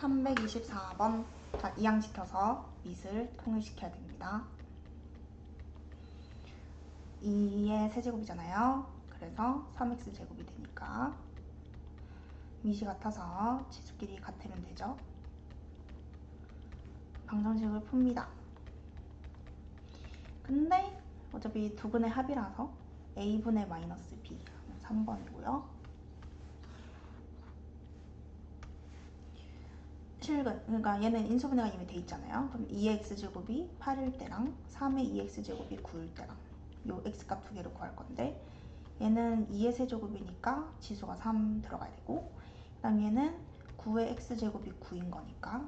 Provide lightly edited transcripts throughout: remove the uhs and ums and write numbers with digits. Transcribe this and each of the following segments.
324번. 자, 이항시켜서 밑을 통일시켜야 됩니다. 2의 세제곱이잖아요. 그래서 3x제곱이 되니까 밑이 같아서 지수끼리 같으면 되죠. 방정식을 풉니다. 근데 어차피 두근의 합이라서 a분의 마이너스 b 3번이고요. 실근, 그러니까 얘는 인수분해가 이미 돼 있잖아요. 그럼 2의 x제곱이 8일 때랑 3의 2x제곱이 9일 때랑 요 x값 두 개를 구할 건데, 얘는 2의 세제곱이니까 지수가 3 들어가야 되고, 그 다음 얘는 9의 x제곱이 9인 거니까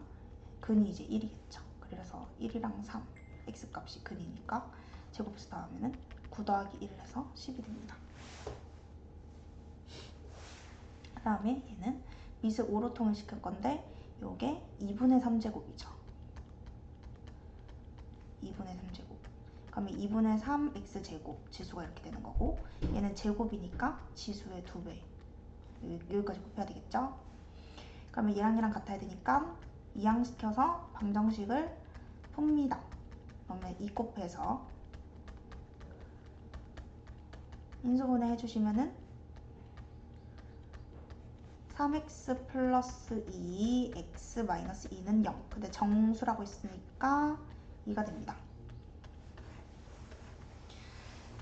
근이 이제 1이겠죠. 그래서 1이랑 3 x값이 근이니까 제곱수 다음에는 9 더하기 1을 해서 10이 됩니다. 그 다음에 얘는 밑을 5로 통일시킬 건데 요게 2분의 3제곱이죠. 2분의 3제곱. 그러면 2분의 3x제곱 지수가 이렇게 되는 거고, 얘는 제곱이니까 지수의 2배. 여기까지 곱해야 되겠죠? 그러면 얘랑 얘랑 같아야 되니까 이항시켜서 방정식을 풉니다. 그러면 2 곱해서 인수분해 해주시면은 3x 플러스 2, x 마이너스 2는 0. 근데 정수라고 했으니까 2가 됩니다.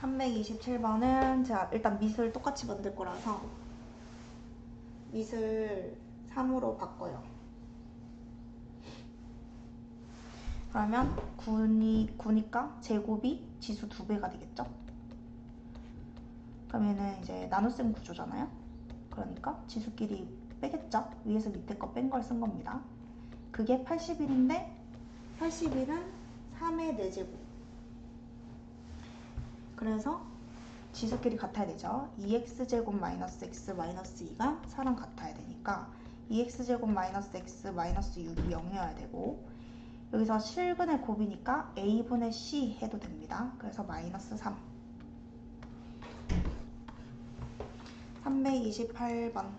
327번은 제가 일단 밑을 똑같이 만들 거라서 밑을 3으로 바꿔요. 그러면 9니까 제곱이 지수 2배가 되겠죠? 그러면은 이제 나눗셈 구조잖아요? 그러니까 지수끼리 빼겠죠? 위에서 밑에 거 뺀 걸 쓴 겁니다. 그게 81인데 81은 3의 4제곱. 그래서 지수끼리 같아야 되죠. 2x제곱 마이너스 x 마이너스 2가 4랑 같아야 되니까 2x제곱 마이너스 x 마이너스 6이 0이어야 되고, 여기서 실근의 곱이니까 a분의 c 해도 됩니다. 그래서 마이너스 3. 328번.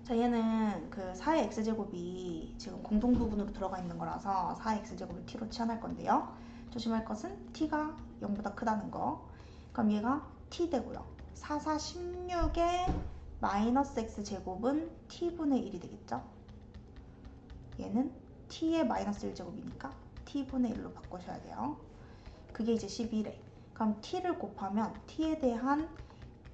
자, 얘는 그 4의 x제곱이 지금 공통부분으로 들어가 있는 거라서 4의 x제곱을 t로 치환할 건데요. 조심할 것은 t가 0보다 크다는 거. 그럼 얘가 t 되고요. 4, 4, 16의 마이너스 x제곱은 t분의 1이 되겠죠. 얘는 t의 마이너스 1제곱이니까 t분의 1로 바꾸셔야 돼요. 그게 이제 11에. 그럼 t를 곱하면 t에 대한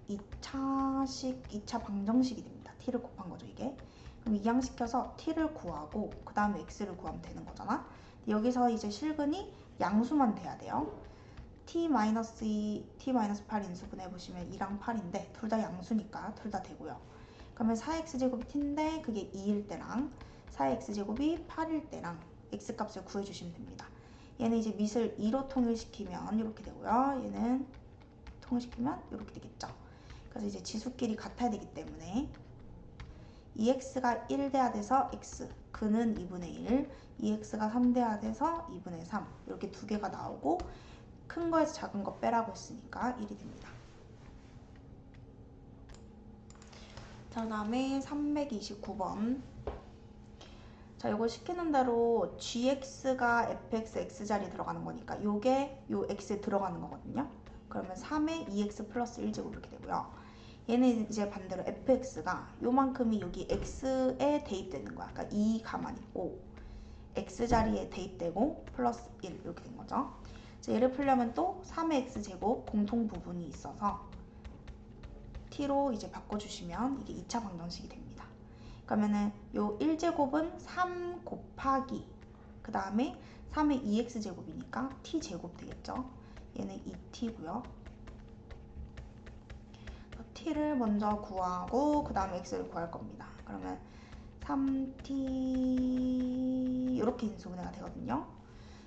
2차 방정식이 됩니다. t를 곱한 거죠, 이게. 그럼 이항시켜서 t를 구하고 그 다음에 x를 구하면 되는 거잖아. 여기서 이제 실근이 양수만 돼야 돼요. t-2, t-8 인수분해 보시면 2랑 8인데 둘 다 양수니까 둘 다 되고요. 그러면 4x제곱이 t인데 그게 2일 때랑 4x제곱이 8일 때랑 x값을 구해주시면 됩니다. 얘는 이제 밑을 2로 통일시키면 이렇게 되고요. 얘는 통일시키면 이렇게 되겠죠. 그래서 이제 지수끼리 같아야 되기 때문에 2x가 1돼야 돼서 x, 근은 2분의 1, 2x가 3돼야 돼서 2분의 3 이렇게 두 개가 나오고, 큰 거에서 작은 거 빼라고 했으니까 1이 됩니다. 자, 그 다음에 329번. 자, 이거 시키는 대로 gx가 fx, x자리에 들어가는 거니까 요게 요 x에 들어가는 거거든요. 그러면 3의 2x 플러스 1제곱 이렇게 되고요. 얘는 이제 반대로 fx가 요만큼이 여기 x에 대입되는 거야. 그러니까 2 가만히 있고 x자리에 대입되고 플러스 1 이렇게 된 거죠. 얘를 풀려면 또 3의 x제곱 공통 부분이 있어서 t로 이제 바꿔주시면 이게 2차 방정식이 됩니다. 그러면은 요 1제곱은 3 곱하기 그 다음에 3의 2x제곱이니까 t제곱 되겠죠. 얘는 2t고요. t를 먼저 구하고 그 다음에 x를 구할 겁니다. 그러면 3t 이렇게 인수분해가 되거든요.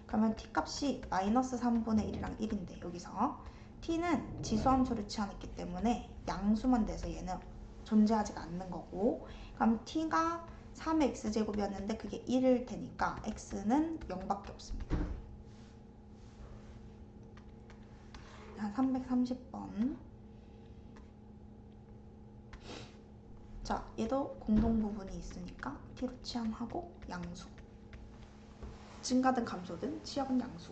그러면 t 값이 마이너스 3분의 1이랑 1인데 여기서 t는 지수함수를 취하했기 때문에 양수만 돼서 얘는 존재하지가 않는 거고, 그럼 t가 3의 x제곱이었는데 그게 1일 테니까 x는 0밖에 없습니다. 330번. 자, 얘도 공동 부분이 있으니까 t로 치환하고 양수. 증가든 감소든 치역은 양수.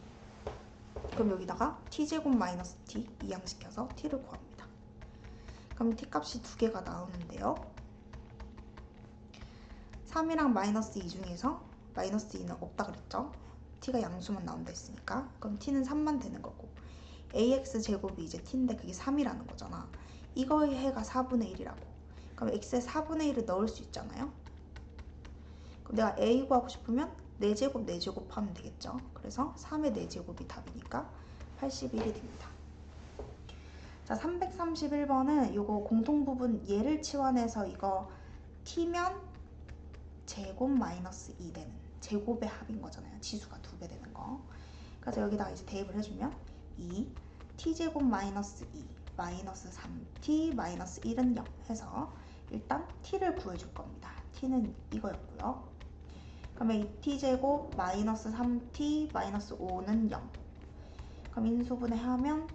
그럼 여기다가 t제곱 마이너스 t 이항시켜서 t를 구합니다. 그럼 t 값이 두 개가 나오는데요. 3이랑 마이너스 2 중에서 마이너스 2는 없다 그랬죠? t가 양수만 나온다 했으니까. 그럼 t는 3만 되는 거고, ax 제곱이 이제 t인데 그게 3이라는 거잖아. 이거의 해가 4분의 1이라고. 그럼 x에 4분의 1을 넣을 수 있잖아요. 그럼 내가 a 구하고 싶으면 4제곱 4제곱 하면 되겠죠. 그래서 3의 4제곱이 답이니까 81이 됩니다. 자, 331번은 요거 공통부분 얘를 치환해서 이거 t면 제곱 마이너스 2 되는 제곱의 합인 거잖아요. 지수가 2배 되는 거. 그래서 여기다가 이제 대입을 해주면 2 t제곱 마이너스 2 마이너스 3t 마이너스 1은 0 해서 일단 t를 구해줄 겁니다. t는 이거였고요. 그러면 이 t제곱 마이너스 3t 마이너스 5는 0. 그럼 인수분해하면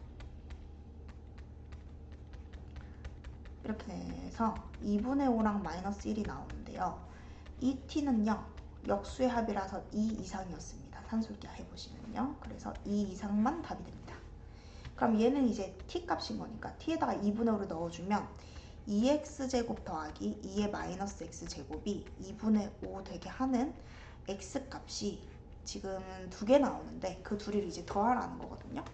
이렇게 해서 2분의 5랑 마이너스 1이 나오는데요. 이 t는요, 역수의 합이라서 2 이상이었습니다. 산술기 해보시면요. 그래서 2 이상만 답이 됩니다. 그럼 얘는 이제 t 값인 거니까 t에다가 2분의 5를 넣어주면 2x제곱 더하기 2의 마이너스 x제곱이 2분의 5 되게 하는 x값이 지금 두 개 나오는데 그 둘이를 이제 더하라는 거거든요.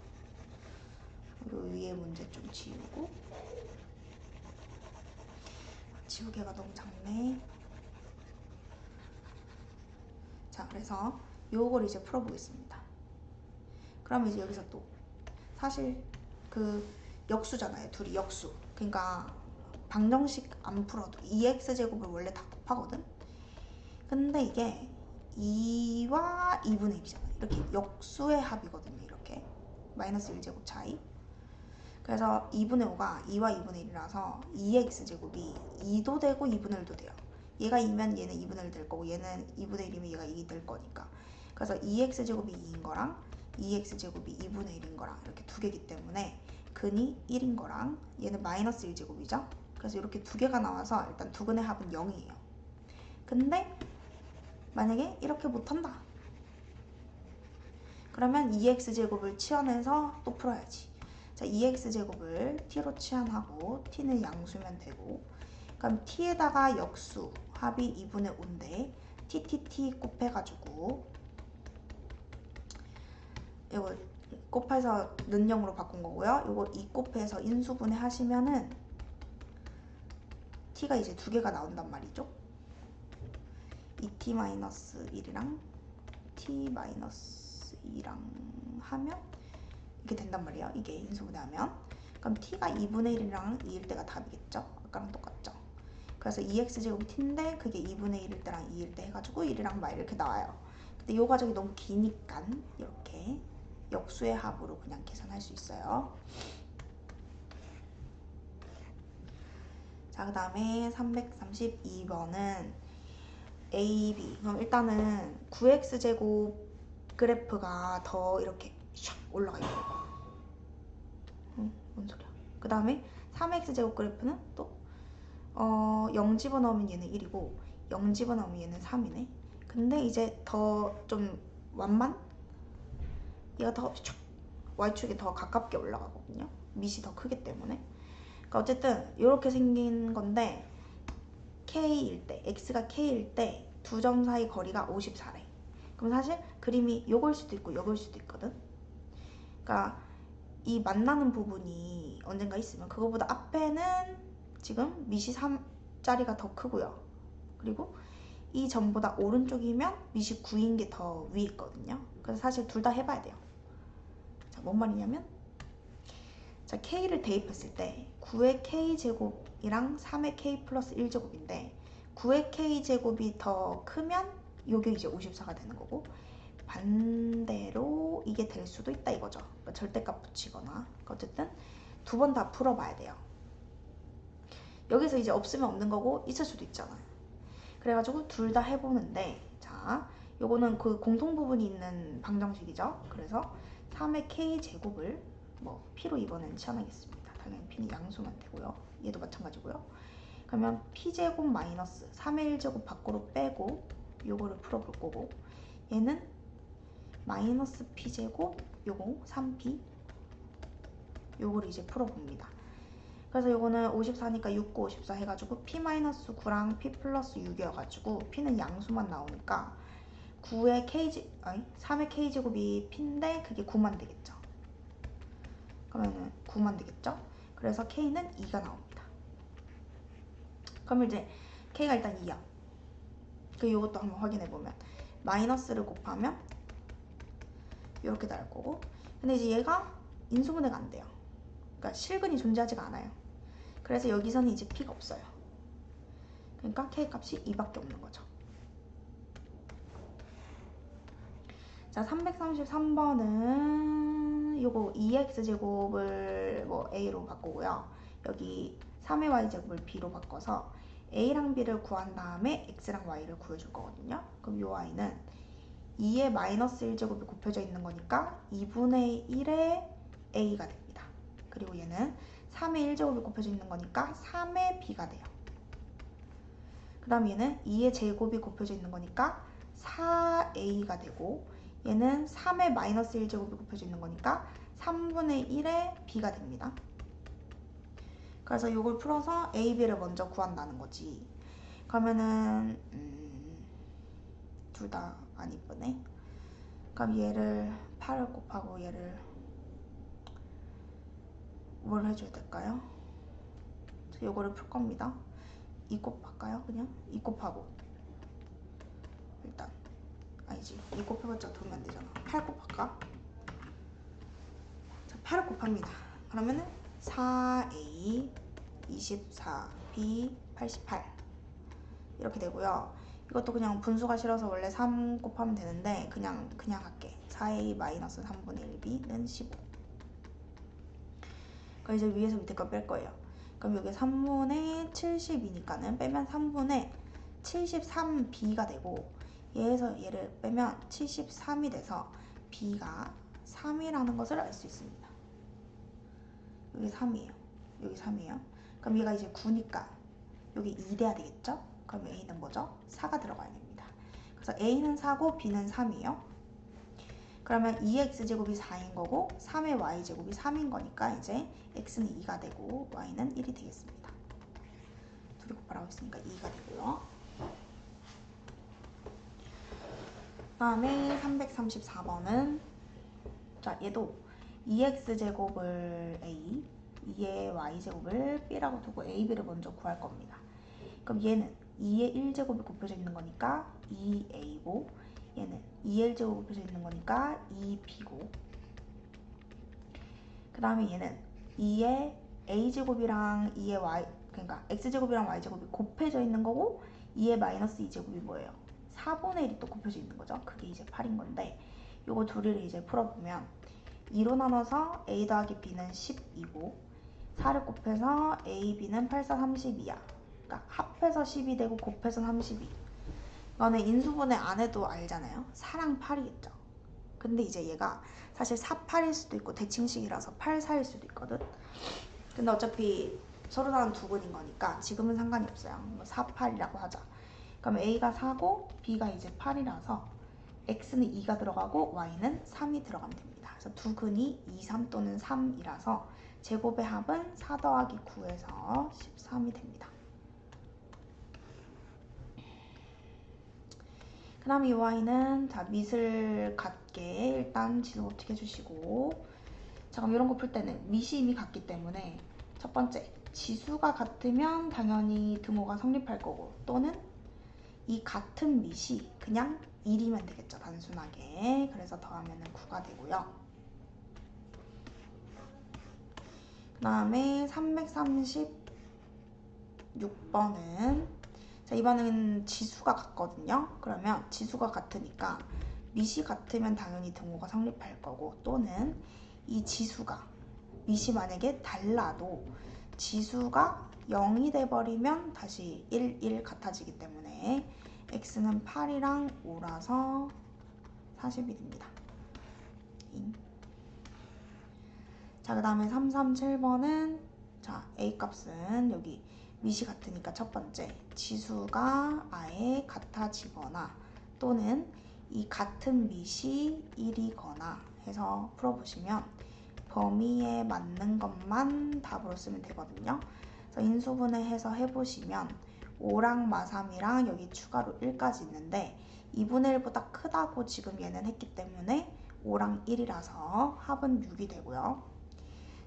요 위에 문제 좀 지우고, 지우개가 너무 작네. 자, 그래서 요걸 이제 풀어보겠습니다. 그러면 이제 여기서 또 사실 그 역수잖아요. 둘이 역수. 그러니까 방정식 안 풀어도 2x제곱을 원래 다 곱하거든. 근데 이게 2와 2분의 1이잖아요. 이렇게 역수의 합이거든요. 이렇게 마이너스 1제곱 차이. 그래서 2분의 5가 2와 2분의 1이라서 2x제곱이 2도 되고 2분의 1도 돼요. 얘가 2면 얘는 2분의 1 될 거고 얘는 2분의 1이면 얘가 2 될 거니까. 그래서 2x제곱이 2인 거랑 2x제곱이 2분의 1인 거랑 이렇게 두 개이기 때문에 근이 1인 거랑 얘는 마이너스 1제곱이죠. 그래서 이렇게 두 개가 나와서 일단 두근의 합은 0이에요. 근데 만약에 이렇게 못한다. 그러면 2x제곱을 치환해서 또 풀어야지. 자, 2x제곱을 t로 치환하고 t는 양수면 되고, 그럼 t에다가 역수 합이 2분의 5인데 t 곱해가지고 이거 곱해서 는 0으로 바꾼 거고요. 이거 2 곱해서 인수분해 하시면은 t가 이제 두 개가 나온단 말이죠. 2t-1이랑 t-2랑 하면 이렇게 된단 말이에요. 이게 인수분해하면. 그럼 t가 2분의 1이랑 2일 때가 답이겠죠. 아까랑 똑같죠. 그래서 2x제곱이 t인데 그게 2분의 1일 때랑 2일 때 해가지고 1이랑 막 이렇게 나와요. 근데 이 과정이 너무 기니까 이렇게 역수의 합으로 그냥 계산할 수 있어요. 자, 그 다음에 332번은 A, B. 그럼 일단은 9x제곱 그래프가 더 이렇게 샥 올라가 있고, 뭔 소리야. 그 다음에 3x제곱 그래프는 또 0 집어넣으면 얘는 1이고 0 집어넣으면 얘는 3이네. 근데 이제 더 좀 완만? 얘가 더 y축에 더 가깝게 올라가거든요. 밑이 더 크기 때문에. 그러니까 어쨌든 이렇게 생긴 건데 K일 때, X가 K일 때 두 점 사이 거리가 54래. 그럼 사실 그림이 요걸 수도 있고 요걸 수도 있거든. 그러니까 이 만나는 부분이 언젠가 있으면 그거보다 앞에는 지금 밑이 3짜리가 더 크고요. 그리고 이 점보다 오른쪽이면 밑이 9인 게 더 위에 있거든요. 그래서 사실 둘 다 해봐야 돼요. 자, 뭔 말이냐면, 자, K를 대입했을 때 9의 K제곱이랑 3의 K 플러스 1제곱인데 9의 K제곱이 더 크면 요게 이제 54가 되는 거고, 반대로 이게 될 수도 있다 이거죠. 그러니까 절대값 붙이거나. 그러니까 어쨌든 두 번 다 풀어봐야 돼요. 여기서 이제 없으면 없는 거고 있을 수도 있잖아요. 그래가지고 둘 다 해보는데, 자, 요거는 그 공통 부분이 있는 방정식이죠. 그래서 3의 K제곱을 뭐 P로 이번엔 치환하겠습니다. 당연히 P는 양수만 되고요. 얘도 마찬가지고요. 그러면 p제곱 마이너스 3의 1제곱 밖으로 빼고 요거를 풀어볼 거고, 얘는 마이너스 p제곱 요거 3p 요거를 이제 풀어봅니다. 그래서 요거는 54니까 6, 9, 54 해가지고 p-9랑 p 플러스 6이어가지고 p는 양수만 나오니까 9의 아니 3의 k제곱이 p인데 그게 9만 되겠죠. 그러면은 9만 되겠죠. 그래서 k는 2가 나옵니다. 그럼 이제 k가 일단 2야. 요것도 한번 확인해보면 마이너스를 곱하면 이렇게 나올 거고, 근데 이제 얘가 인수분해가 안 돼요. 그러니까 실근이 존재하지가 않아요. 그래서 여기서는 이제 p가 없어요. 그러니까 k 값이 2밖에 없는 거죠. 자, 333번은 요거 2x제곱을 뭐 a로 바꾸고요. 여기 3의 y제곱을 b로 바꿔서 a랑 b를 구한 다음에 x랑 y를 구해줄 거거든요. 그럼 요 y는 2의 마이너스 1제곱이 곱해져 있는 거니까 2분의 1의 a가 됩니다. 그리고 얘는 3의 1제곱이 곱해져 있는 거니까 3의 b가 돼요. 그 다음 얘는 2의 제곱이 곱해져 있는 거니까 4a가 되고, 얘는 3의 마이너스 1제곱이 곱해져 있는 거니까 3분의 1의 b가 됩니다. 그래서 이걸 풀어서 a, b를 먼저 구한다는 거지. 그러면은 둘 다 안 이쁘네. 그럼 얘를 8을 곱하고 얘를 뭘 해줘야 될까요? 요거를 풀 겁니다. 2 곱할까요? 그냥 2 곱하고 일단 아니지, 2 곱해봤자 도움이 안 되잖아. 8 곱할까? 자, 8을 곱합니다. 그러면은 4a 24b 88 이렇게 되고요. 이것도 그냥 분수가 싫어서 원래 3 곱하면 되는데 그냥 할게. 4a 마이너스 3분의 1b는 15. 그럼 이제 위에서 밑에 거 뺄 거예요. 그럼 여기 3분의 70이니까는 빼면 3분의 73b가 되고, 얘에서 얘를 빼면 73이 돼서 b가 3이라는 것을 알 수 있습니다. 여기 3이에요. 여기 3이에요. 그럼 얘가 이제 9니까 여기 2 돼야 되겠죠? 그럼 a는 뭐죠? 4가 들어가야 됩니다. 그래서 a는 4고 b는 3이에요. 그러면 2x제곱이 4인 거고 3의 y제곱이 3인 거니까 이제 x는 2가 되고 y는 1이 되겠습니다. 둘이 곱하라고 했으니까 2가 되고요. 그 다음에 334번은 자, 얘도 2x제곱을 a, 2의 y제곱을 b라고 두고 a, b를 먼저 구할 겁니다. 그럼 얘는 2의 1제곱이 곱해져 있는 거니까 2a고, 얘는 2의 1제곱 곱해져 있는 거니까 2b고, 그 다음에 얘는 2의 a제곱이랑 2의 y, 그러니까 x제곱이랑 y제곱이 곱해져 있는 거고, 2의 마이너스 2제곱이 뭐예요? 4분의 1이 또 곱해져 있는 거죠. 그게 이제 8인 건데, 요거 둘이를 이제 풀어보면 2로 나눠서 a 더하기 b는 10이고, 4를 곱해서 a, b는 8, 4, 32야. 그러니까 합해서 10이 되고 곱해서 32. 이거는 인수분해 안 해도 알잖아요. 4랑 8이겠죠. 근데 이제 얘가 사실 4, 8일 수도 있고 대칭식이라서 8, 4일 수도 있거든. 근데 어차피 서로 다른 두 근인 거니까 지금은 상관이 없어요. 뭐 4, 8이라고 하자. 그럼 a가 4고 b가 이제 8이라서 x는 2가 들어가고 y는 3이 들어가면 됩니다. 그래서 두 근이 2, 3 또는 3이라서 제곱의 합은 4 더하기 9에서 13이 됩니다. 그 다음에 이 y는 자 밑을 같게 일단 지수 어떻게 해주시고, 자 그럼 이런 거 풀 때는 밑이 이미 같기 때문에 첫 번째 지수가 같으면 당연히 등호가 성립할 거고, 또는 이 같은 밑이 그냥 1이면 되겠죠, 단순하게. 그래서 더하면 9가 되고요. 그 다음에 336번은 자, 이번엔 지수가 같거든요. 그러면 지수가 같으니까 밑이 같으면 당연히 등호가 성립할 거고, 또는 이 지수가 밑이 만약에 달라도 지수가 0이 돼버리면 다시 1, 1 같아지기 때문에 x는 8이랑 5라서 40이 됩니다. 자, 그 다음에 337번은 자 a 값은 여기 밑이 같으니까 첫 번째 지수가 아예 같아지거나 또는 이 같은 밑이 1이거나 해서 풀어보시면 범위에 맞는 것만 답으로 쓰면 되거든요. 그래서 인수분해해서 해보시면 5랑 마3이랑 여기 추가로 1까지 있는데 2분의 1보다 크다고 지금 얘는 했기 때문에 5랑 1이라서 합은 6이 되고요.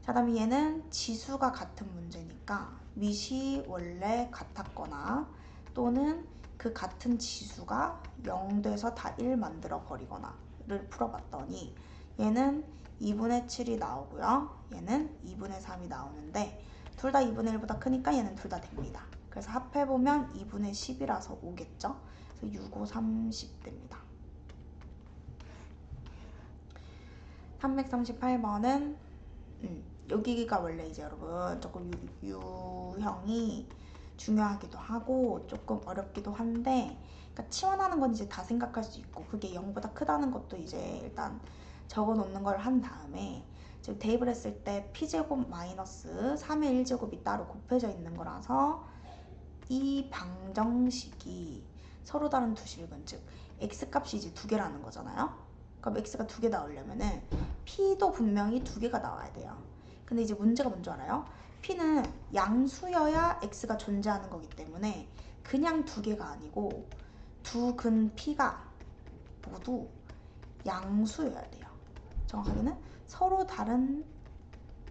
자, 다음에 얘는 지수가 같은 문제니까 밑이 원래 같았거나 또는 그 같은 지수가 0 돼서 다 1 만들어 버리거나를 풀어봤더니 얘는 2분의 7이 나오고요. 얘는 2분의 3이 나오는데 둘 다 2분의 1보다 크니까 얘는 둘 다 됩니다. 그래서 합해보면 2분의 10이라서 오겠죠. 그래서 6, 5, 30 됩니다. 338번은 여기가 원래 이제 여러분 조금 유형이 중요하기도 하고 조금 어렵기도 한데, 그러니까 치환하는 건 이제 다 생각할 수 있고 그게 0보다 크다는 것도 이제 일단 적어 놓는 걸 한 다음에 지금 대입을 했을 때 p제곱 마이너스 3의 1제곱이 따로 곱해져 있는 거라서 이 방정식이 서로 다른 두 실근, 즉 x값이 이제 두 개라는 거잖아요. 그럼 x가 두 개 나오려면은 p도 분명히 두 개가 나와야 돼요. 근데 이제 문제가 뭔 줄 알아요? p는 양수여야 x가 존재하는 거기 때문에 그냥 두 개가 아니고 두 근 p가 모두 양수여야 돼요. 정확하게는 서로 다른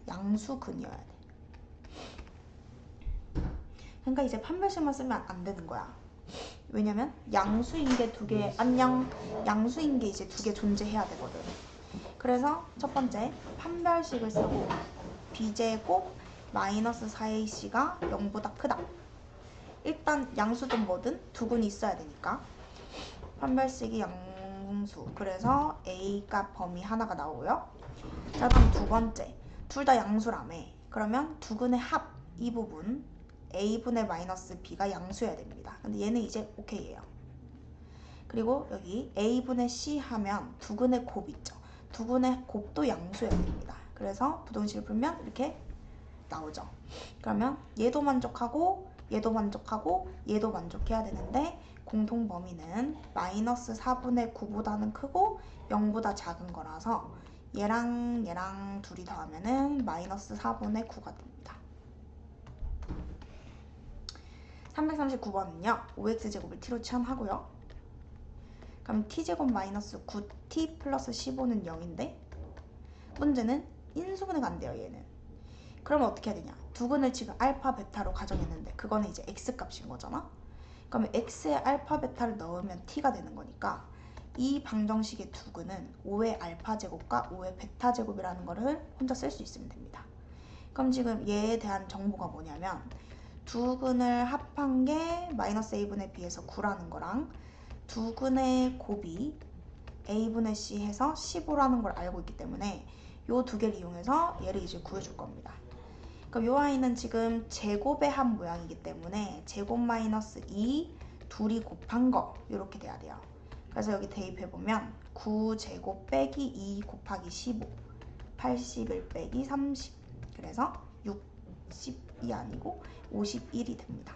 양수근이어야 돼. 그러니까 이제 판별식만 쓰면 안 되는 거야. 왜냐면 양수인 게 두 개, 양수인 게 이제 두 개 존재해야 되거든. 그래서 첫 번째 판별식을 쓰고 b제곱 마이너스 4ac가 0보다 크다. 일단 양수든 뭐든 두 근이 있어야 되니까 판별식이 양수, 그래서 a 값 범위 하나가 나오고요. 자, 다음 두 번째 둘 다 양수라며. 그러면 두 근의 합, 이 부분 a분의 마이너스 b가 양수여야 됩니다. 근데 얘는 이제 오케이예요. 그리고 여기 a분의 c 하면 두 근의 곱 있죠. 두 근의 곱도 양수여야 됩니다. 그래서 부동식을 풀면 이렇게 나오죠. 그러면 얘도 만족하고 얘도 만족하고 얘도 만족해야 되는데 공통 범위는 마이너스 4분의 9보다는 크고 0보다 작은 거라서 얘랑 얘랑 둘이 더하면은 마이너스 4분의 9가 됩니다. 339번은요 5x제곱을 t로 치환하고요. 그럼 t제곱 마이너스 9t 플러스 15는 0인데 문제는 인수분해가 안 돼요. 얘는. 그러면 어떻게 해야 되냐? 두 근을 지금 알파 베타로 가정했는데 그거는 이제 x값인 거잖아. 그러면 x에 알파 베타를 넣으면 t가 되는 거니까 이 방정식의 두 근은 5의 알파 제곱과 5의 베타 제곱이라는 거를 혼자 쓸 수 있으면 됩니다. 그럼 지금 얘에 대한 정보가 뭐냐면 두 근을 합한 게 마이너스 a분의 b에서 9라는 거랑 두 근의 곱이 a분의 c 해서 15라는 걸 알고 있기 때문에 요 두 개를 이용해서 얘를 이제 구해줄 겁니다. 그럼 요 아이는 지금 제곱의 합 모양이기 때문에 제곱 마이너스 2 둘이 곱한 거 이렇게 돼야 돼요. 그래서 여기 대입해보면 9제곱 빼기 2 곱하기 15 81 빼기 30 그래서 60이 아니고 51이 됩니다.